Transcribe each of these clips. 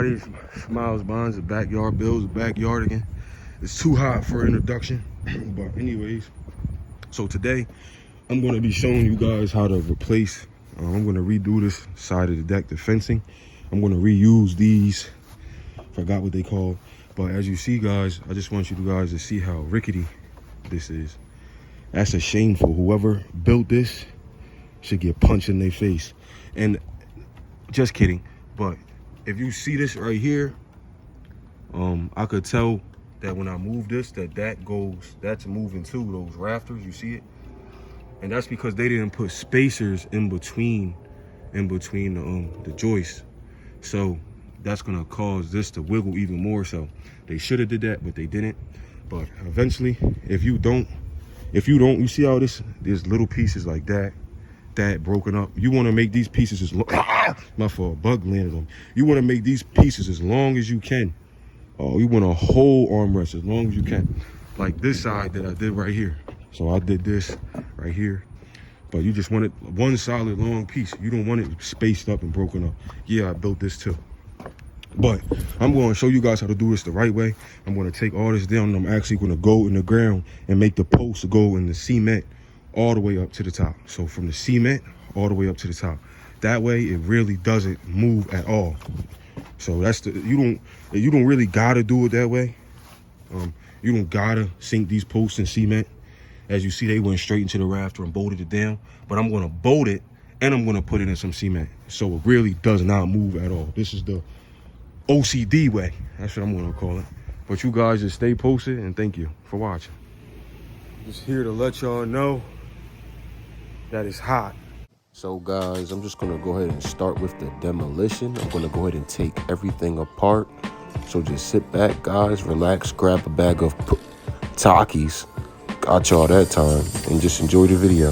anyways, Smiles Bonds, the backyard bills, the backyard again. It's too hot for introduction. But anyways, so today I'm going to be showing you guys how to replace, I'm going to redo this side of the deck, the fencing. I'm going to reuse these, forgot what they call. But as you see, guys, I just want you guys to see how rickety this is. That's a shameful. Whoever built this should get punched in their face. And just kidding, but if you see this right here, I could tell that when I move this, that's moving too, those rafters, you see it? And that's because they didn't put spacers in between the joists. So that's gonna cause this to wiggle even more. So they should have did that, but they didn't. But eventually, if you don't, you see how there's little pieces like that broken up. You want to make these pieces as long, my fault, bug landed on me. You want to make these pieces as long as you can. Oh, you want a whole armrest as long as you can. Like this side that I did right here. So I did this right here. But you just want it one solid long piece. You don't want it spaced up and broken up. Yeah, I built this too. But I'm going to show you guys how to do this the right way. I'm going to take all this down and I'm actually going to go in the ground and make the posts go in the cement all the way up to the top. So from the cement all the way up to the top. That way it really doesn't move at all. So that's you don't really gotta do it that way. You don't gotta sink these posts in cement. As you see, they went straight into the rafter and bolted it down. But I'm gonna bolt it and I'm gonna put it in some cement. So it really does not move at all. This is the OCD way. That's what I'm gonna call it. But you guys just stay posted and thank you for watching. Just here to let y'all know that it's hot. So guys, I'm just gonna go ahead and start with the demolition. I'm gonna go ahead and take everything apart. So just sit back, guys, relax, grab a bag of Takis. Got y'all that time, and just enjoy the video.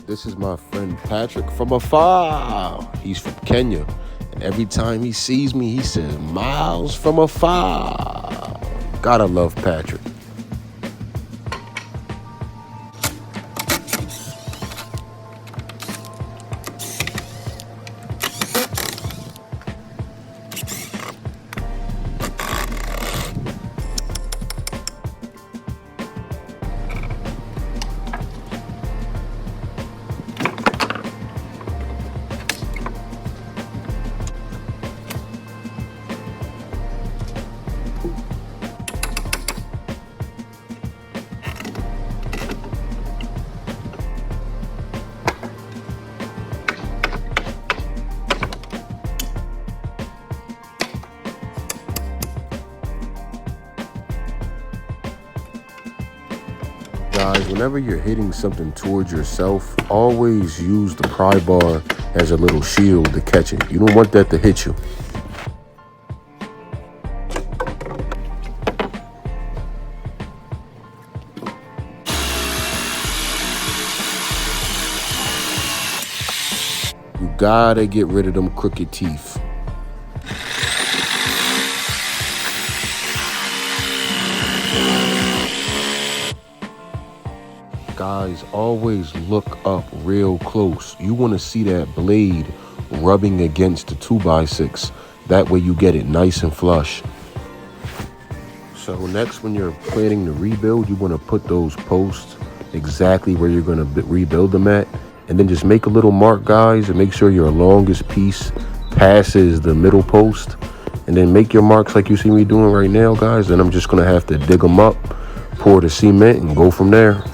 This is my friend Patrick from afar. He's from Kenya. And every time he sees me, he says, "Miles from afar." Gotta love Patrick. Guys, whenever you're hitting something towards yourself, always use the pry bar as a little shield to catch it. You don't want that to hit you. You gotta get rid of them crooked teeth. Guys, always look up real close. You want to see that blade rubbing against the 2x6. That way you get it nice and flush. So next, when you're planning to rebuild, you want to put those posts exactly where you're going to rebuild them at. And then just make a little mark, guys, and make sure your longest piece passes the middle post. And then make your marks like you see me doing right now, guys. Then I'm just going to have to dig them up, pour the cement, and go from there.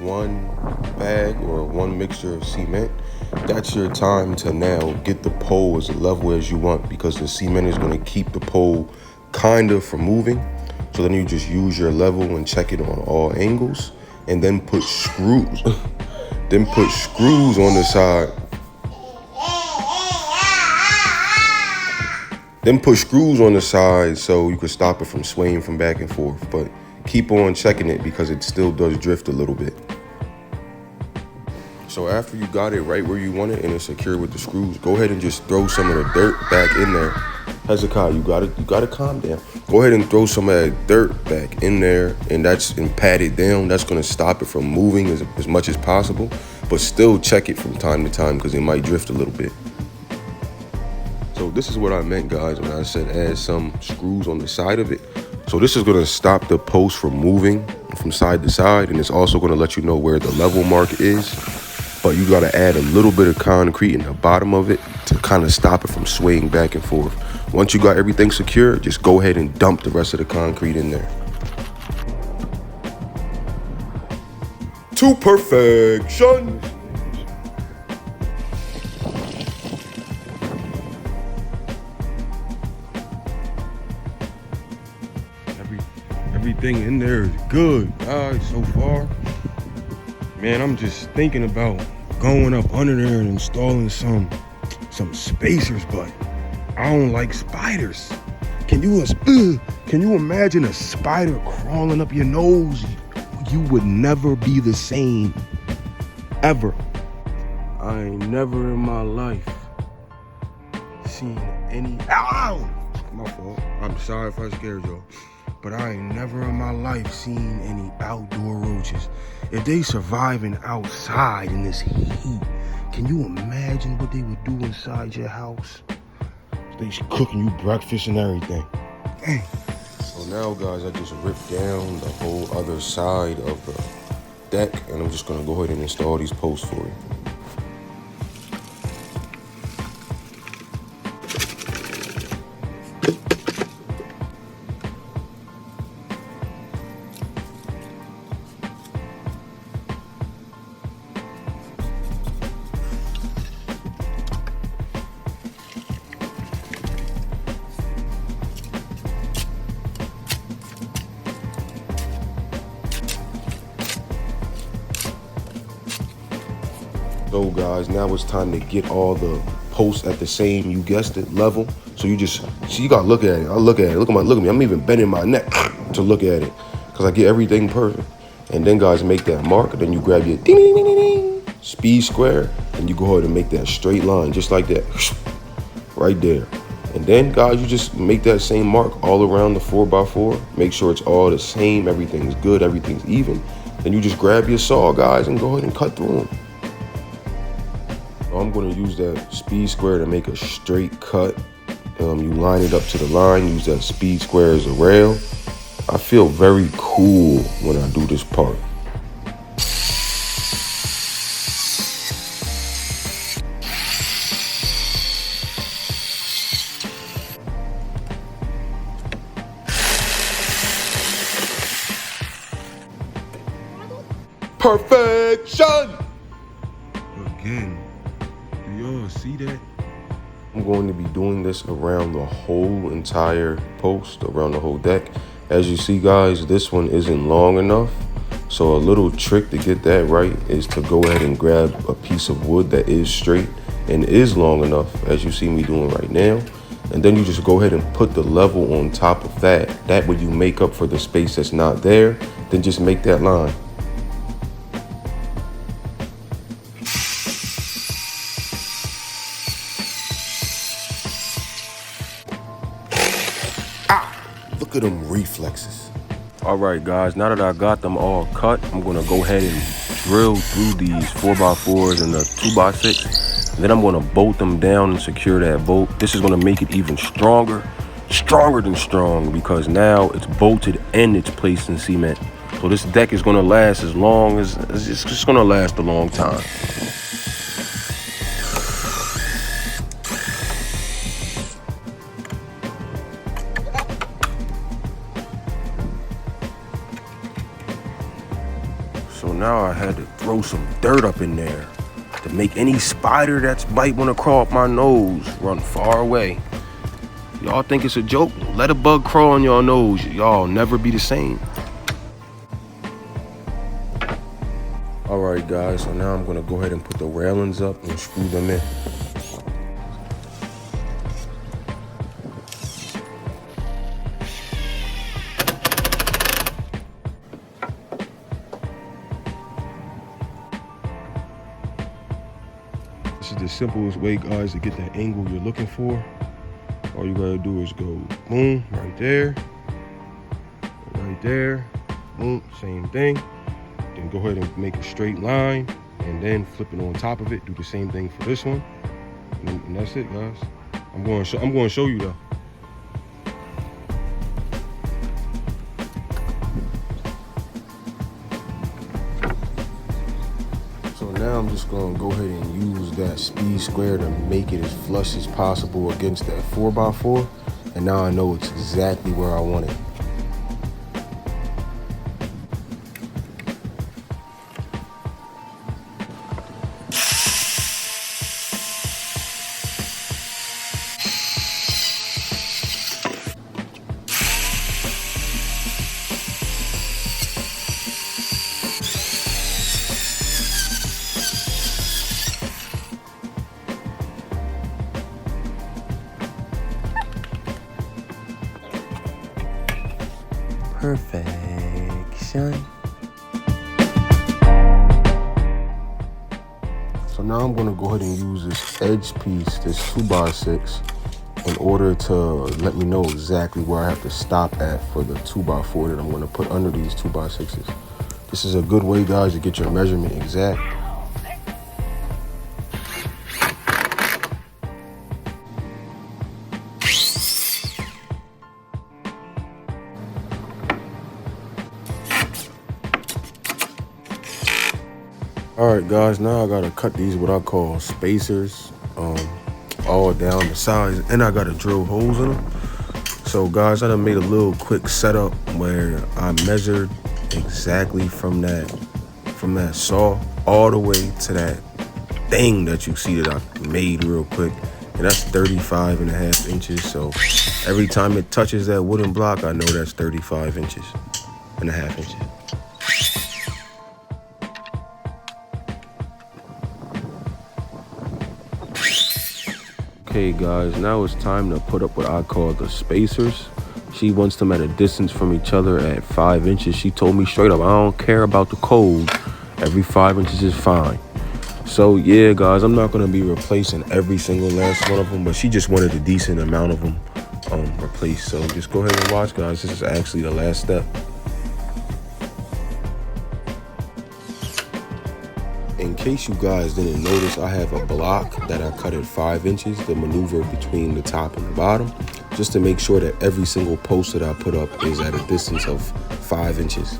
one bag or one mixture of cement, that's your time to now get the pole as level as you want, because the cement is going to keep the pole kind of from moving. So then you just use your level and check it on all angles, and then put screws. Then put screws on the side. Then put screws on the side so you can stop it from swaying from back and forth. But keep on checking it because it still does drift a little bit. So after you got it right where you want it and it's secure with the screws, go ahead and just throw some of the dirt back in there. Hezekiah, you gotta calm down. Go ahead and throw some of that dirt back in there, and pat it down. That's gonna stop it from moving as much as possible, but still check it from time to time because it might drift a little bit. So this is what I meant, guys, when I said add some screws on the side of it. So this is gonna stop the post from moving from side to side, and it's also gonna let you know where the level mark is. But you gotta add a little bit of concrete in the bottom of it to kind of stop it from swaying back and forth. Once you got everything secure, just go ahead and dump the rest of the concrete in there. To perfection. Everything in there is good, guys, so far. Man, I'm just thinking about going up under there and installing some spacers, but I don't like spiders. Can you imagine a spider crawling up your nose? You would never be the same, ever. I ain't never in my life seen any, ow! My fault, I'm sorry if I scared y'all. But I ain't never in my life seen any outdoor roaches. If they surviving outside in this heat, can you imagine what they would do inside your house? They cooking you breakfast and everything. Dang. So now, guys, I just ripped down the whole other side of the deck, and I'm just gonna go ahead and install these posts for you. So guys, now it's time to get all the posts at the same, you guessed it, level. So you gotta look at it. I look at it, look at me. I'm even bending my neck to look at it because I get everything perfect. And then guys, make that mark. Then you grab your ding, ding, ding, ding, ding, speed square, and you go ahead and make that straight line just like that, right there. And then guys, you just make that same mark all around the 4x4. Make sure it's all the same, everything's good, everything's even. Then you just grab your saw, guys, and go ahead and cut through them. I'm going to use that speed square to make a straight cut. You line it up to the line, use that speed square as a rail. I feel very cool when I do this part. Perfection! Again. Do y'all see that? I'm going to be doing this around the whole entire post, around the whole deck. As you see, guys, this one isn't long enough. So a little trick to get that right is to go ahead and grab a piece of wood that is straight and is long enough, as you see me doing right now. And then you just go ahead and put the level on top of that. That way you make up for the space that's not there. Then just make that line. Look at them reflexes. All right, guys, now that I got them all cut, I'm gonna go ahead and drill through these 4x4s and the 2x6. And then I'm gonna bolt them down and secure that bolt. This is gonna make it even stronger than strong, because now it's bolted and it's placed in cement. So this deck is gonna last as long as, it's just gonna last a long time. So now I had to throw some dirt up in there to make any spider that's wanna crawl up my nose run far away. Y'all think it's a joke? Let a bug crawl on your nose. Y'all never be the same. All right, guys, so now I'm gonna go ahead and put the railings up and screw them in. This is the simplest way, guys, to get that angle you're looking for. All you gotta do is go boom, right there, boom, same thing. Then go ahead and make a straight line and then flip it on top of it. Do the same thing for this one. And that's it, guys. I'm going to show you though. So now I'm just gonna go ahead and use that speed square to make it as flush as possible against that 4x4. And now I know it's exactly where I want it. Perfection. So now I'm gonna go ahead and use this edge piece, this 2x6, in order to let me know exactly where I have to stop at for the 2x4 that I'm gonna put under these 2x6s. This is a good way, guys, to get your measurement exact. All right, guys, now I gotta cut these what I call spacers all down the sides, and I gotta drill holes in them. So guys, I done made a little quick setup where I measured exactly from that saw all the way to that thing that you see that I made real quick, and that's 35.5 inches. So every time it touches that wooden block, I know that's 35.5 inches. Okay, guys, now it's time to put up what I call the spacers. She wants them at a distance from each other at 5 inches. She told me straight up, I don't care about the code. Every 5 inches is fine. So yeah, guys, I'm not gonna be replacing every single last one of them, but she just wanted a decent amount of them replaced. So just go ahead and watch, guys. This is actually the last step. In case you guys didn't notice, I have a block that I cut at 5 inches to maneuver between the top and the bottom, just to make sure that every single post that I put up is at a distance of 5 inches.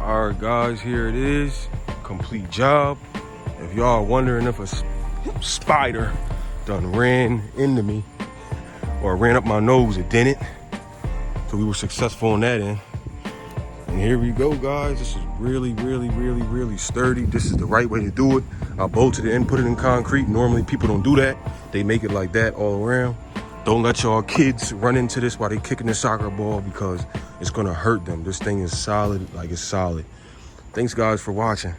All right, guys, here it is. Complete job. If y'all wondering if a spider done ran into me or ran up my nose, it didn't. So we were successful on that end. And here we go, guys. This is really, really, really, really sturdy. This is the right way to do it. I bolted it and put it in concrete. Normally people don't do that. They make it like that all around. Don't let y'all kids run into this while they kicking the soccer ball, because it's gonna hurt them. This thing is solid, like it's solid. Thanks, guys, for watching.